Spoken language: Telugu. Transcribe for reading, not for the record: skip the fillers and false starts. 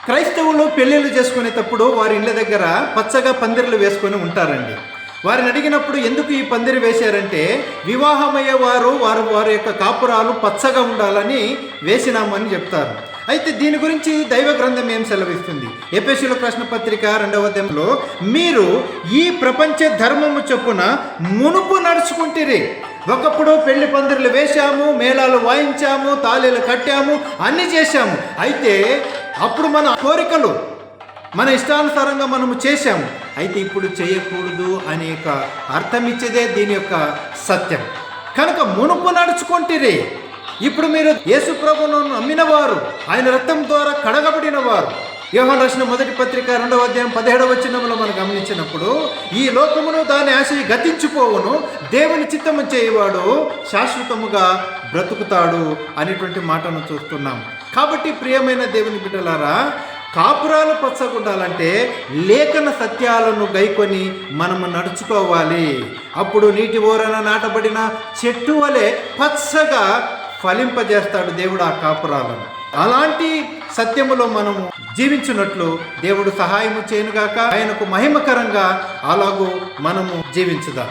క్రైస్తవులు పెళ్ళిళ్ళు చేసుకునేటప్పుడు వారి ఇళ్ళ దగ్గర పచ్చగా పందిర్లు వేసుకొని ఉంటారండి. వారిని అడిగినప్పుడు ఎందుకు ఈ పందిరి వేశారంటే, వివాహమయ్యే వారి యొక్క కాపురాలు పచ్చగా ఉండాలని వేసినామని చెప్తారు. అయితే దీని గురించి దైవ గ్రంథం ఏం సెలవిస్తుంది? ఎఫెసీయులకు రాసిన పత్రిక 2వ అధ్యాయంలో, మీరు ఈ ప్రపంచ ధర్మము చొప్పున మునుపు నడుచుకుంటిరి. ఒకప్పుడు పెళ్లి పందిర్లు వేశాము, మేళాలు వాయించాము, తాళీలు కట్టాము, అన్నీ చేశాము. అయితే అప్పుడు మన కోరికలు మన ఇష్టానుసారంగా మనము చేశాము. అయితే ఇప్పుడు చేయకూడదు అనే అర్థం ఇచ్చేదే దీని యొక్క సత్యం. కనుక మునుపు నడుచుకుంటిరి. ఇప్పుడు మీరు యేసు ప్రభువును నమ్మిన వారు, ఆయన రక్తం ద్వారా కడగబడిన వారు. యోహాను రాసిన మొదటి పత్రిక 2వ అధ్యాయం 17వ వచనంలో మనం గమనించినప్పుడు, ఈ లోకమును దాని ఆశ గతించిపోవును, దేవుని చిత్తము చేయవాడు శాశ్వతముగా బ్రతుకుతాడు అనేటువంటి మాటను చూస్తున్నాం. కాబట్టి ప్రియమైన దేవుని బిడ్డలారా, కాపురాలు పచ్చగుండాలంటే లేఖన సత్యాలను గైకొని మనము నడుచుకోవాలి. అప్పుడు నీటి ఓరన నాటబడిన చెట్టు వలె పచ్చగా ఫలింపజేస్తాడు దేవుడు ఆ కాపురాలను. అలాంటి సత్యములో మనము జీవించున్నట్లు దేవుడు సహాయము చేయనుగాక. ఆయనకు మహిమకరంగా అలాగూ మనము జీవించుదాం.